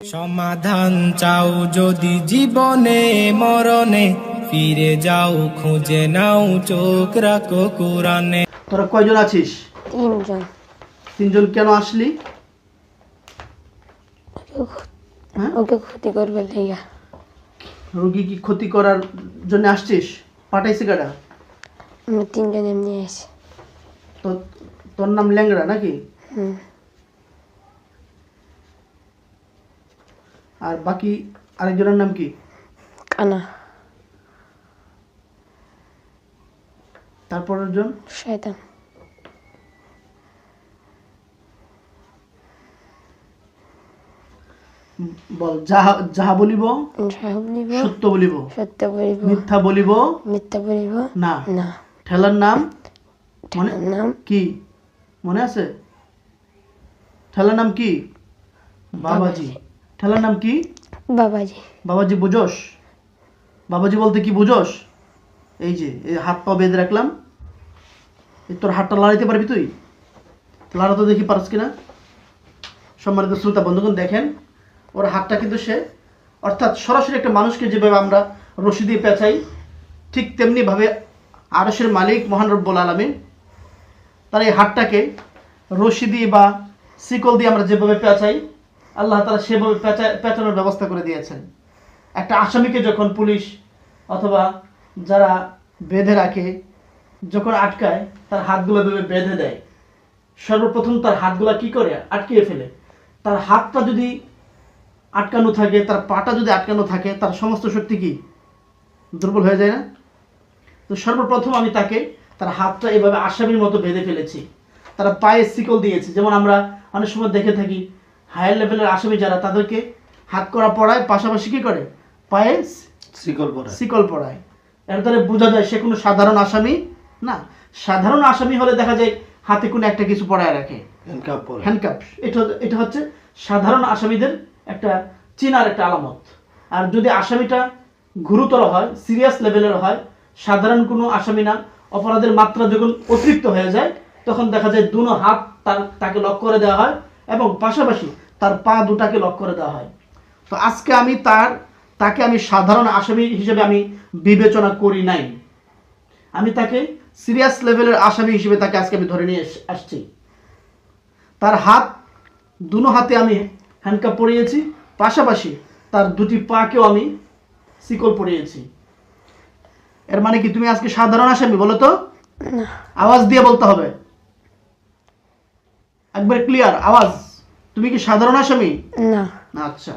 সমাধান চাও যদি জীবনে মরণে, ফিরে যাও খুঁজে নাও চোখ রাখো কোরআনে। তোরা কয়জন আছিস? তিনজন। তিনজন কেন আসলি? হ্যাঁ? ওকে ক্ষতি করবে লাইগা। রোগী কি ক্ষতি করার জন্য আসছিস? পাঠাইছে কারা? আমরা তিনজন এমনি আসি। তো তোর নাম ল্যাংড়া নাকি? আর বাকি আরেকজনের নাম কি? কানা। তারপরের জন? শয়তান। বল। যাহা যাহা বলিব যাহা বলিব সত্য বলিব, সত্য বলিব, মিথ্যা বলিব মিথ্যা বলিব না। না। ঠেলার নাম ঠেলার নাম কি মনে আছে? ঠেলার নাম কি? বাবাজি। ঠেলার নাম কি? বাবাজি। বাবাজি বুঝোস? বাবাজি বলতে কি বুঝোস? এই যে এই হাত পা বেঁধে রাখলাম, তোর হাতটা লড়াইতে পারবি তুই? লড়াতে দেখি পারস কিনা। সম্মানিত শ্রোতা বন্ধুগণ, দেখেন ওর হাতটা কিন্তু সে, অর্থাৎ সরাসরি একটা মানুষকে যেভাবে আমরা রশি দিয়ে পেঁচাই, ঠিক তেমনিভাবে আরশের মালিক মহান রব্বুল আলামিন তার এই হাতটাকে রশি দিয়ে বা শিকল দিয়ে আমরা যেভাবে পেঁচাই, আল্লাহ তাআলা সেভাবে পেঁচানোর ব্যবস্থা করে দিয়েছেন। একটা আসামিকে যখন পুলিশ অথবা যারা বেঁধে রাখে, যখন আটকায়, তার হাতগুলো ভেবে বেঁধে দেয়। সর্বপ্রথম তার হাতগুলা কি করে? আটকিয়ে ফেলে। তার হাতটা যদি আটকানো থাকে, তার পাটা যদি আটকানো থাকে, তার সমস্ত শক্তি কি দুর্বল হয়ে যায় না? তো সর্বপ্রথম আমি তাকে তার হাতটা এভাবে আসামির মতো বেঁধে ফেলেছি। তারা পায়ে শিকল দিয়েছে। যেমন আমরা অনেক সময় দেখে থাকি হায়ার লেভেলের আসামি যারা, তাদেরকে হাত করা পড়ায়, পাশাপাশি কি করে? পায়ে শিকল পড়ায়। এর দ্বারা বোঝা যায় সে কোনো সাধারণ আসামি না। সাধারণ আসামি হলে দেখা যায় হাতে কোনো একটা কিছু পড়ায় রাখে, হ্যান্ডকাপ। এটা হচ্ছে সাধারণ আসামিদের একটা চিনার একটা আলামত। আর যদি আসামিটা গুরুতর হয়, সিরিয়াস লেভেলের হয়, সাধারণ কোনো আসামি না, অপরাধের মাত্রা যখন অতিরিক্ত হয়ে যায়, তখন দেখা যায় দুনো হাত তাকে লক করে দেওয়া হয় এবং পাশাপাশি তার পা দুটাকে লক করে দেওয়া হয়। তো আজকে আমি তাকে আমি সাধারণ আসামি হিসেবে আমি বিবেচনা করি নাই। আমি তাকে সিরিয়াস লেভেলের আসামি হিসেবে তাকে আজকে আমি ধরে নিয়ে আসছি। তার হাত দুনো হাতে আমি হ্যান্ডকাপ পরিয়েছি, পাশাপাশি তার দুটি পাকেও আমি শিকল পরিয়েছি। এর মানে কি তুমি আজকে সাধারণ আসামি? বলো তো, আওয়াজ দিয়ে বলতে হবে, একবার ক্লিয়ার আওয়াজ। তুমি কি সাধারণ আসামি? না। আচ্ছা।